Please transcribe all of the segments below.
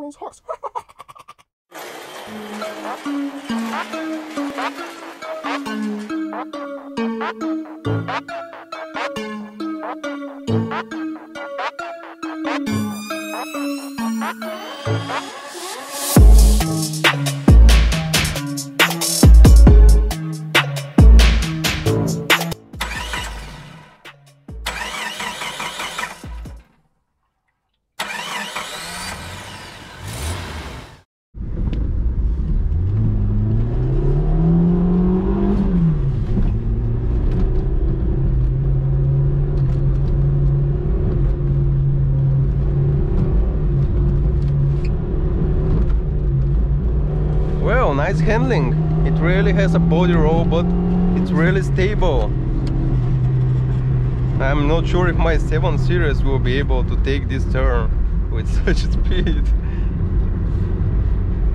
Citroen's hawks. Well, nice handling. It really has a body roll, but it's really stable. I'm not sure if my 7 Series will be able to take this turn with such speed.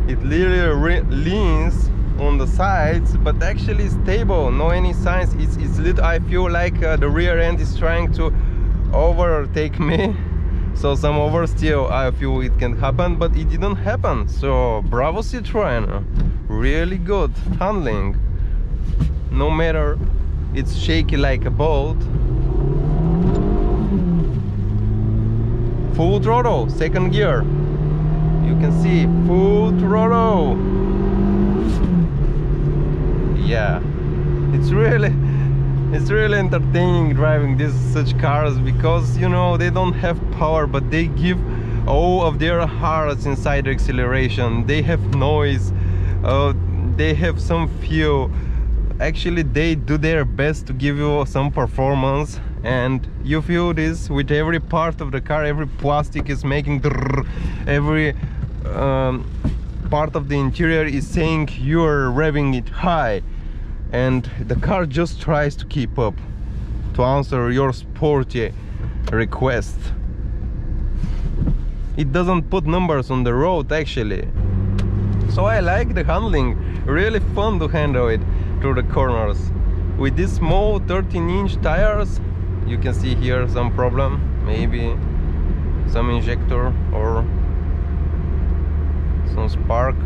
It literally leans on the sides, but actually stable. No any signs. It's little. I feel like the rear end is trying to overtake me. So some oversteer, I feel it can happen, but it didn't happen. So bravo Citroen, really good handling. No matter it's shaky like a bolt. Full throttle, second gear. You can see full throttle. Yeah, it's really entertaining driving such cars, because you know they don't have power, but they give all of their hearts inside the acceleration. They have noise, they have some feel. Actually they do their best to give you some performance, and you feel this with every part of the car. Every plastic is making drrr, every part of the interior is saying you're revving it high, and the car just tries to keep up to answer your sporty request. It doesn't put numbers on the road actually, so I like the handling. Really fun to handle it through the corners with these small 13-inch tires. You can see here some problem, maybe some injector or some spark.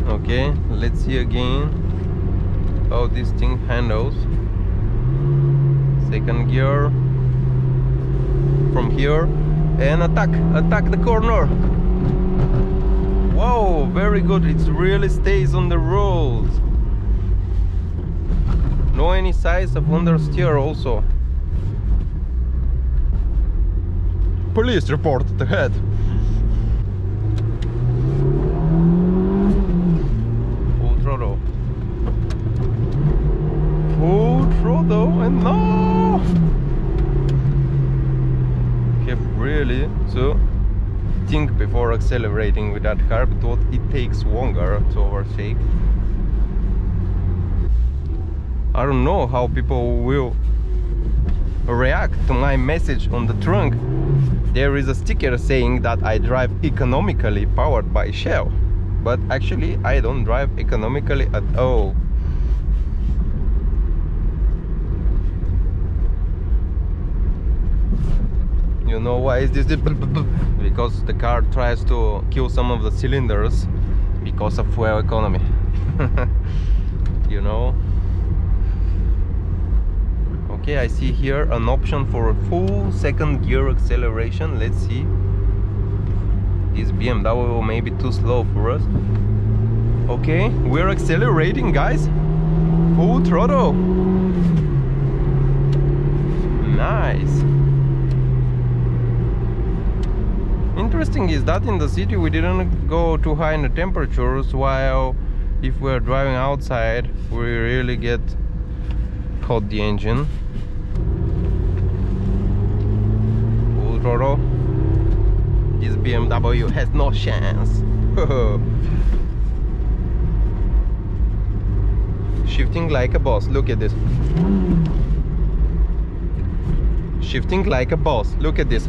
Okay, let's see again how this thing handles. Second gear from here and attack the corner. Wow, very good. It really stays on the road. No any signs of understeer also. Police reported ahead. Full throttle. Full throttle, and no! Have really to think before accelerating with that car, because it takes longer to overtake. I don't know how people will react to my message on the trunk. There is a sticker saying that I drive economically powered by Shell, but actually I don't drive economically at all. You know why is this? Because the car tries to kill some of the cylinders because of fuel economy. You know. Okay, I see here an option for a full second gear acceleration. Let's see. This BMW may be too slow for us. Okay, we're accelerating, guys. Full throttle. Nice. Interesting is that in the city we didn't go too high in the temperatures, while if we're driving outside we really get hot the engine. Full throttle. This BMW has no chance. Shifting like a boss, look at this. Shifting like a boss, look at this.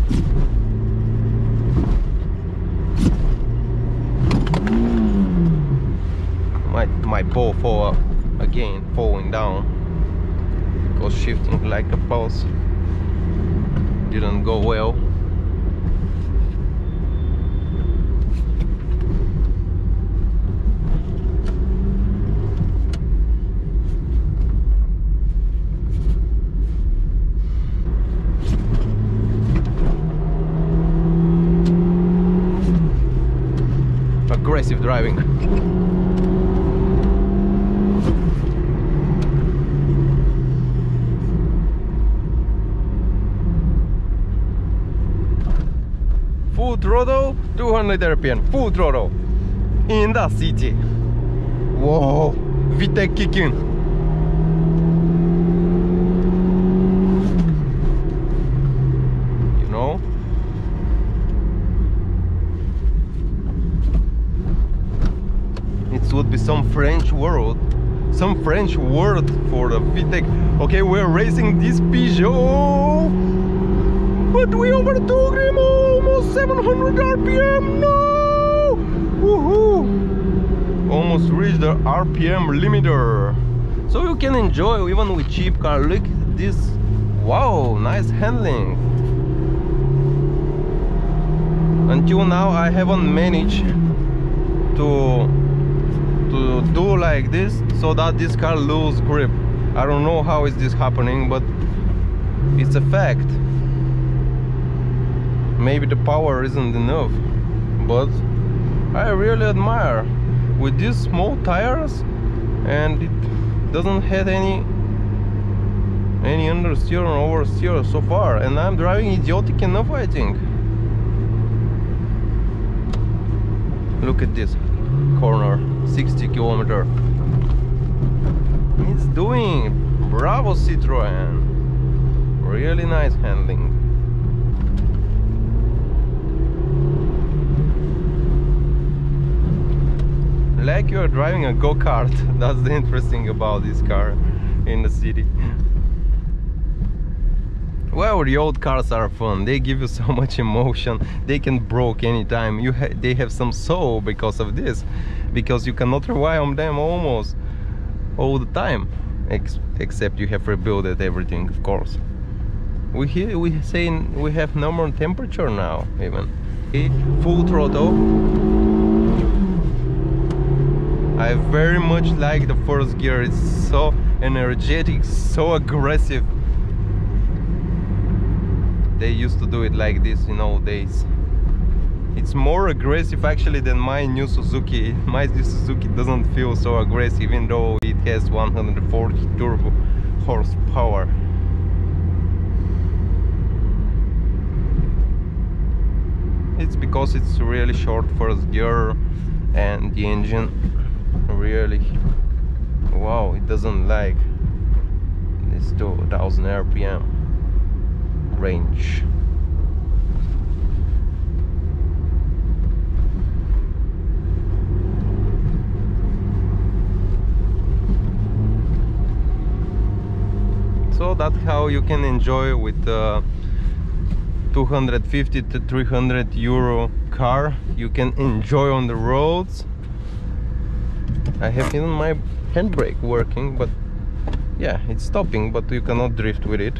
My POV again falling down because shifting like a boss didn't go well. Aggressive driving. Full throttle, 200 RPM, full throttle in the city. Whoa, VTEC kicking. You know? It would be some French word for the VTEC. Okay, we're racing this Peugeot, but we overtook him, almost 700 RPM. No! Woohoo! Almost reached the RPM limiter. So you can enjoy even with cheap car. Look at this. Wow, nice handling. Until now I haven't managed to do like this so that this car lose grip. I don't know how is this happening, but it's a fact. Maybe the power isn't enough, but I really admire with these small tires, and it doesn't have any understeer or oversteer so far, and I'm driving idiotic enough, I think. Look at this corner, 60 km. It's doing. Bravo Citroen. Really nice handling. Like you're driving a go-kart. That's the interesting about this car in the city. Well, the old cars are fun. They give you so much emotion. They can break anytime. They have some soul because of this, because you cannot rely on them almost all the time, except you have rebuilt everything, of course. We say we have normal temperature now, even. Full throttle. I very much like the first gear. It's so energetic, so aggressive. They used to do it like this in old days. It's more aggressive actually than my new Suzuki. My new Suzuki doesn't feel so aggressive, even though it has 140 turbo horsepower. It's because it's really short first gear, and the engine really, wow, it doesn't like this 2000 RPM range. So that's how you can enjoy with 250 to 300 euro car. You can enjoy on the roads. I have even my handbrake working, but yeah, it's stopping, but you cannot drift with it.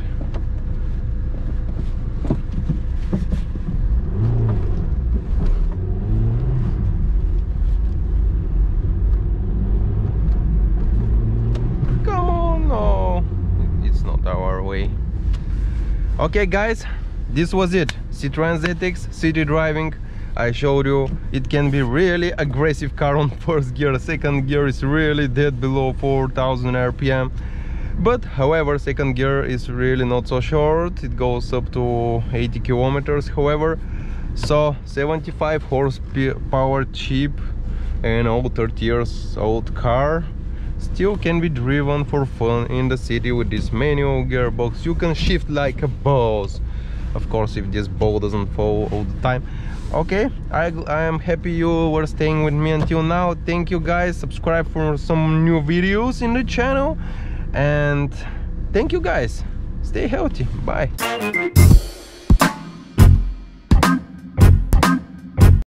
Come on, no, it's not our way. Okay guys, this was it. Citroen ZX city driving. I showed you it can be really aggressive car on first gear. Second gear is really dead below 4000 RPM, but however second gear is really not so short. It goes up to 80 kilometers. However, so 75 horsepower, cheap and old 30 years old car still can be driven for fun in the city with this manual gearbox. You can shift like a boss, of course, if this ball doesn't fall all the time. Okay, I am happy you were staying with me until now. Thank you guys. Subscribe for some new videos in the channel, and thank you guys. Stay healthy. Bye.